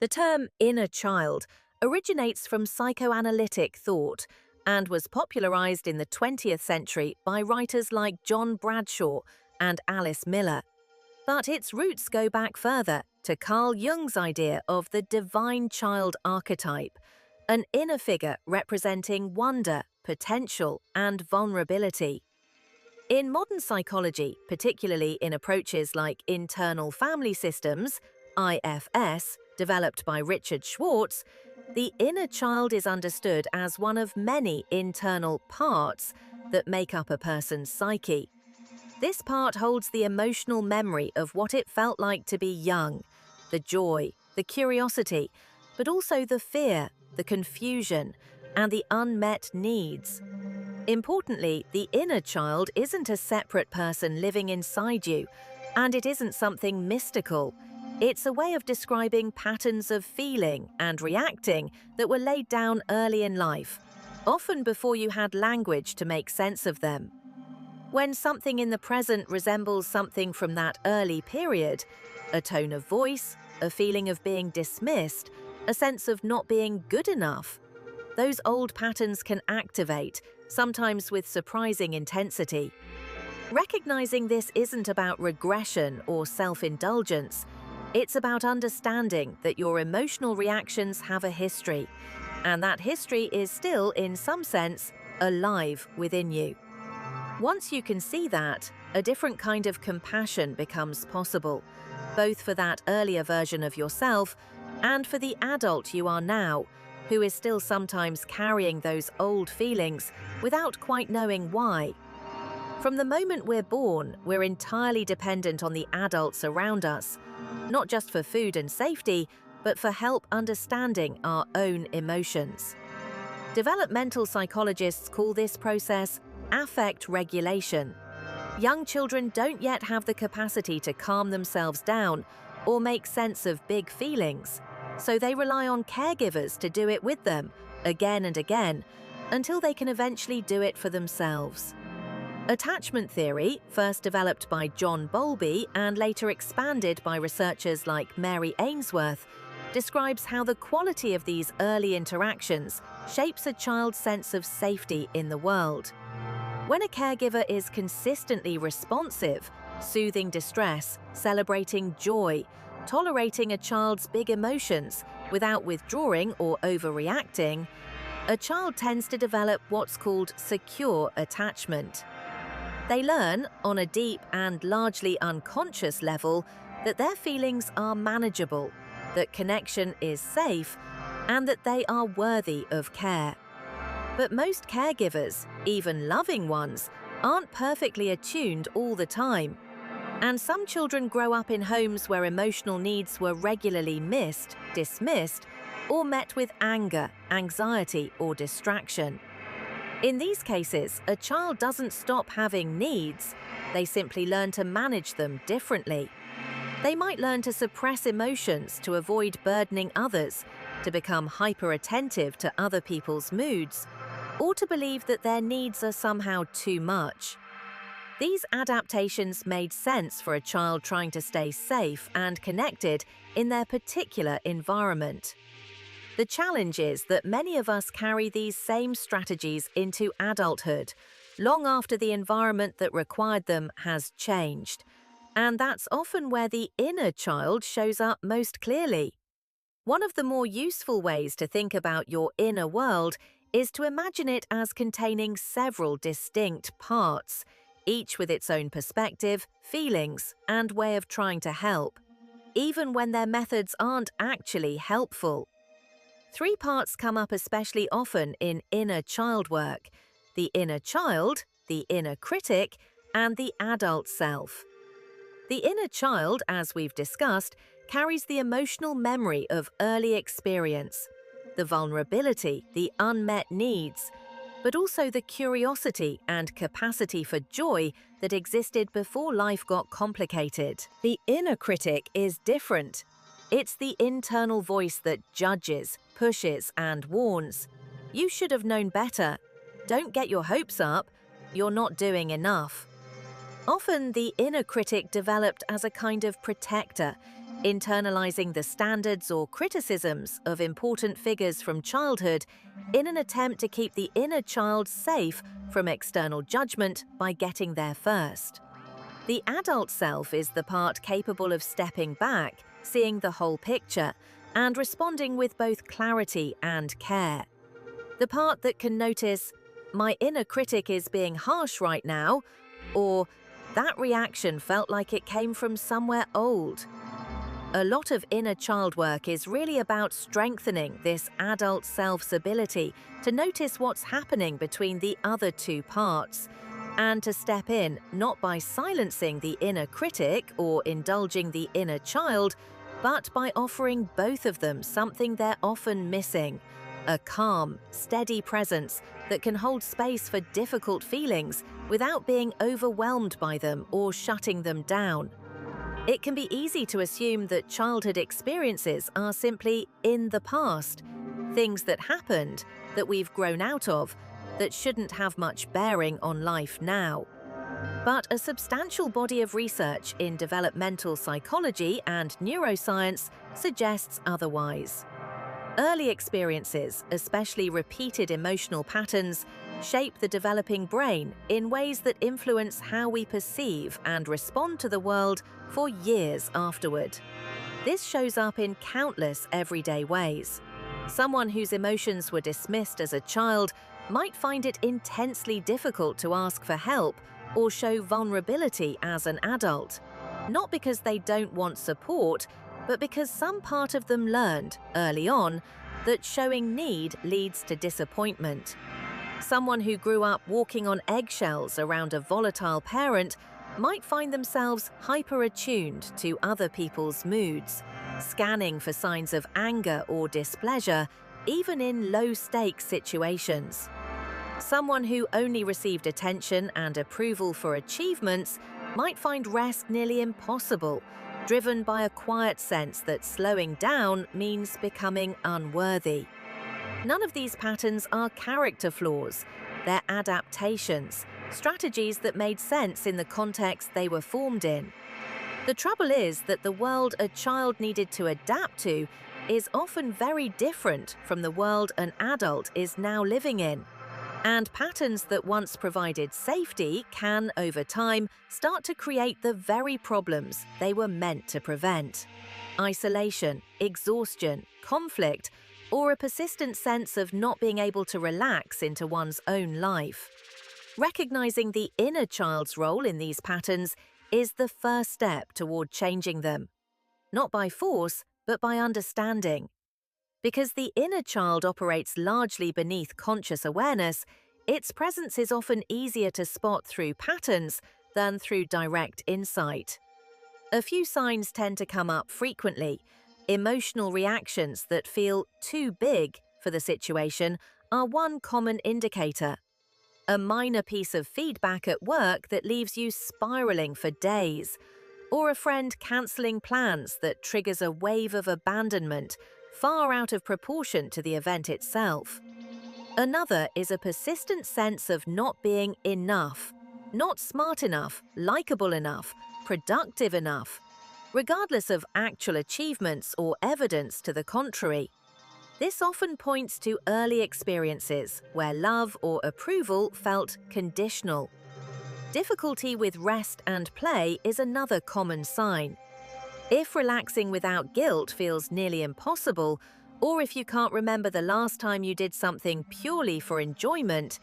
The term inner child originates from psychoanalytic thought and was popularized in the 20th century by writers like John Bradshaw and Alice Miller. But its roots go back further to Carl Jung's idea of the divine child archetype, an inner figure representing wonder, potential, and vulnerability. In modern psychology, particularly in approaches like internal family systems, IFS, developed by Richard Schwartz, the inner child is understood as one of many internal parts that make up a person's psyche. This part holds the emotional memory of what it felt like to be young, the joy, the curiosity, but also the fear, the confusion, and the unmet needs. Importantly, the inner child isn't a separate person living inside you, and it isn't something mystical. It's a way of describing patterns of feeling and reacting that were laid down early in life, often before you had language to make sense of them. When something in the present resembles something from that early period, a tone of voice, a feeling of being dismissed, a sense of not being good enough, those old patterns can activate, sometimes with surprising intensity. Recognizing this isn't about regression or self-indulgence. It's about understanding that your emotional reactions have a history, and that history is still, in some sense, alive within you. Once you can see that, a different kind of compassion becomes possible, both for that earlier version of yourself and for the adult you are now, who is still sometimes carrying those old feelings without quite knowing why. From the moment we're born, we're entirely dependent on the adults around us, not just for food and safety, but for help understanding our own emotions. Developmental psychologists call this process affect regulation. Young children don't yet have the capacity to calm themselves down or make sense of big feelings, so they rely on caregivers to do it with them, again and again, until they can eventually do it for themselves. Attachment theory, first developed by John Bowlby and later expanded by researchers like Mary Ainsworth, describes how the quality of these early interactions shapes a child's sense of safety in the world. When a caregiver is consistently responsive, soothing distress, celebrating joy, tolerating a child's big emotions without withdrawing or overreacting, a child tends to develop what's called secure attachment. They learn, on a deep and largely unconscious level, that their feelings are manageable, that connection is safe, and that they are worthy of care. But most caregivers, even loving ones, aren't perfectly attuned all the time. And some children grow up in homes where emotional needs were regularly missed, dismissed, or met with anger, anxiety, or distraction. In these cases, a child doesn't stop having needs, they simply learn to manage them differently. They might learn to suppress emotions to avoid burdening others, to become hyper-attentive to other people's moods, or to believe that their needs are somehow too much. These adaptations made sense for a child trying to stay safe and connected in their particular environment. The challenge is that many of us carry these same strategies into adulthood, long after the environment that required them has changed. And that's often where the inner child shows up most clearly. One of the more useful ways to think about your inner world is to imagine it as containing several distinct parts, each with its own perspective, feelings, and way of trying to help, even when their methods aren't actually helpful. Three parts come up especially often in inner child work: the inner child, the inner critic, and the adult self. The inner child, as we've discussed, carries the emotional memory of early experience, the vulnerability, the unmet needs, but also the curiosity and capacity for joy that existed before life got complicated. The inner critic is different. It's the internal voice that judges, pushes, and warns. You should have known better. Don't get your hopes up. You're not doing enough. Often, the inner critic developed as a kind of protector. internalizing the standards or criticisms of important figures from childhood in an attempt to keep the inner child safe from external judgment by getting there first. The adult self is the part capable of stepping back, seeing the whole picture, and responding with both clarity and care. The part that can notice, "My inner critic is being harsh right now," or "That reaction felt like it came from somewhere old." A lot of inner child work is really about strengthening this adult self's ability to notice what's happening between the other two parts, and to step in not by silencing the inner critic or indulging the inner child, but by offering both of them something they're often missing: a calm, steady presence that can hold space for difficult feelings without being overwhelmed by them or shutting them down. It can be easy to assume that childhood experiences are simply in the past, things that happened, that we've grown out of, that shouldn't have much bearing on life now. But a substantial body of research in developmental psychology and neuroscience suggests otherwise. Early experiences, especially repeated emotional patterns, shape the developing brain in ways that influence how we perceive and respond to the world for years afterward. This shows up in countless everyday ways. Someone whose emotions were dismissed as a child might find it intensely difficult to ask for help or show vulnerability as an adult, not because they don't want support, but because some part of them learned, early on, that showing need leads to disappointment. Someone who grew up walking on eggshells around a volatile parent might find themselves hyper-attuned to other people's moods, scanning for signs of anger or displeasure, even in low-stakes situations. Someone who only received attention and approval for achievements might find rest nearly impossible, driven by a quiet sense that slowing down means becoming unworthy. None of these patterns are character flaws. They're adaptations, strategies that made sense in the context they were formed in. The trouble is that the world a child needed to adapt to is often very different from the world an adult is now living in. And patterns that once provided safety can, over time, start to create the very problems they were meant to prevent. Isolation, exhaustion, conflict, or a persistent sense of not being able to relax into one's own life. Recognizing the inner child's role in these patterns is the first step toward changing them. Not by force, but by understanding. Because the inner child operates largely beneath conscious awareness, its presence is often easier to spot through patterns than through direct insight. A few signs tend to come up frequently. Emotional reactions that feel too big for the situation are one common indicator. A minor piece of feedback at work that leaves you spiraling for days, or a friend cancelling plans that triggers a wave of abandonment far out of proportion to the event itself. Another is a persistent sense of not being enough, not smart enough, likable enough, productive enough, regardless of actual achievements or evidence to the contrary. This often points to early experiences where love or approval felt conditional. Difficulty with rest and play is another common sign. If relaxing without guilt feels nearly impossible, or if you can't remember the last time you did something purely for enjoyment,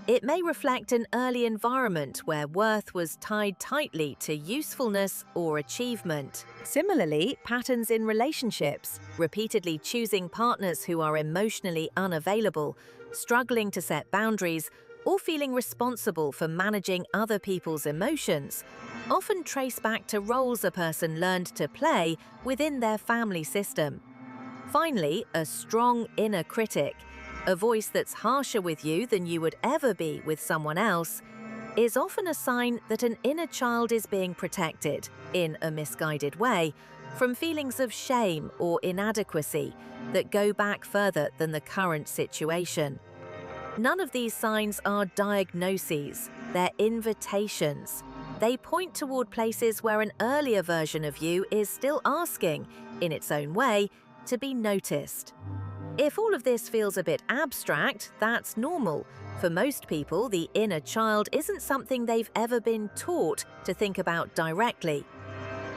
it may reflect an early environment where worth was tied tightly to usefulness or achievement. Similarly, patterns in relationships, repeatedly choosing partners who are emotionally unavailable, struggling to set boundaries, or feeling responsible for managing other people's emotions, often trace back to roles a person learned to play within their family system. Finally, a strong inner critic, a voice that's harsher with you than you would ever be with someone else, is often a sign that an inner child is being protected, in a misguided way, from feelings of shame or inadequacy that go back further than the current situation. None of these signs are diagnoses, they're invitations. They point toward places where an earlier version of you is still asking, in its own way, to be noticed. If all of this feels a bit abstract, that's normal. For most people, the inner child isn't something they've ever been taught to think about directly.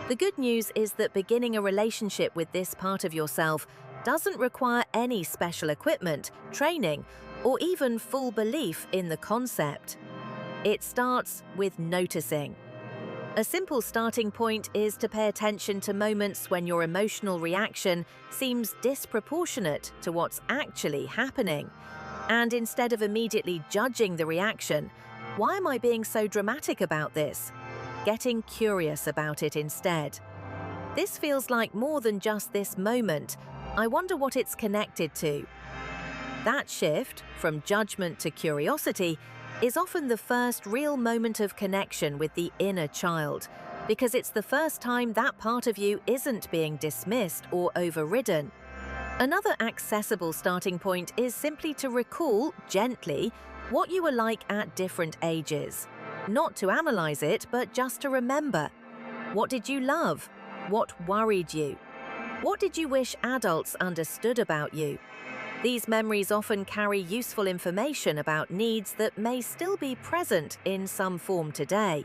The good news is that beginning a relationship with this part of yourself doesn't require any special equipment, training, or even full belief in the concept. It starts with noticing. A simple starting point is to pay attention to moments when your emotional reaction seems disproportionate to what's actually happening. And instead of immediately judging the reaction, why am I being so dramatic about this? Getting curious about it instead. This feels like more than just this moment. I wonder what it's connected to. That shift, from judgment to curiosity, is often the first real moment of connection with the inner child, because it's the first time that part of you isn't being dismissed or overridden. Another accessible starting point is simply to recall, gently, what you were like at different ages. Not to analyze it, but just to remember. What did you love? What worried you? What did you wish adults understood about you? These memories often carry useful information about needs that may still be present in some form today.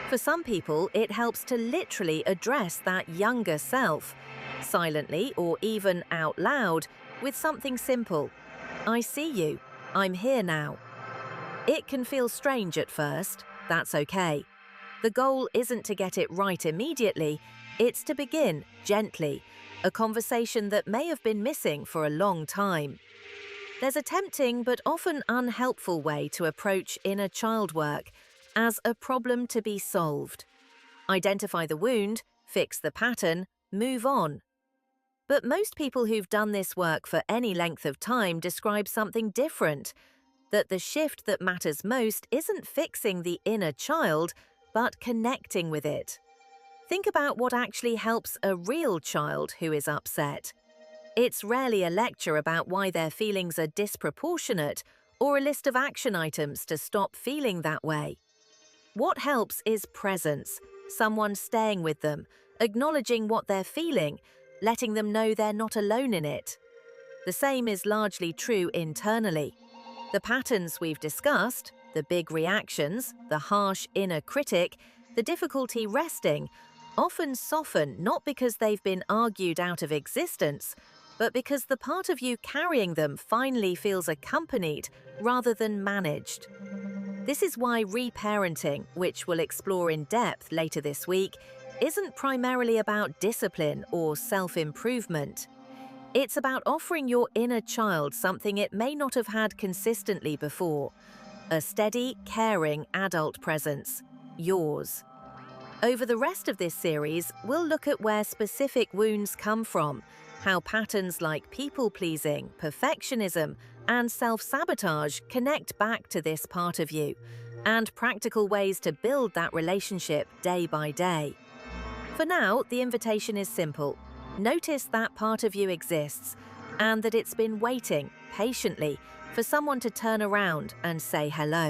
For some people, it helps to literally address that younger self, silently or even out loud, with something simple. I see you. I'm here now. It can feel strange at first. That's okay. The goal isn't to get it right immediately, it's to begin gently, a conversation that may have been missing for a long time. There's a tempting but often unhelpful way to approach inner child work, as a problem to be solved. Identify the wound, fix the pattern, move on. But most people who've done this work for any length of time describe something different, that the shift that matters most isn't fixing the inner child, but connecting with it. Think about what actually helps a real child who is upset. It's rarely a lecture about why their feelings are disproportionate or a list of action items to stop feeling that way. What helps is presence, someone staying with them, acknowledging what they're feeling, letting them know they're not alone in it. The same is largely true internally. The patterns we've discussed, the big reactions, the harsh inner critic, the difficulty resting, often soften not because they've been argued out of existence, but because the part of you carrying them finally feels accompanied rather than managed. This is why reparenting, which we'll explore in depth later this week, isn't primarily about discipline or self-improvement. It's about offering your inner child something it may not have had consistently before, a steady, caring adult presence, yours. Over the rest of this series, we'll look at where specific wounds come from, how patterns like people-pleasing, perfectionism, and self-sabotage connect back to this part of you, and practical ways to build that relationship day by day. For now, the invitation is simple. Notice that part of you exists, and that it's been waiting, patiently, for someone to turn around and say hello.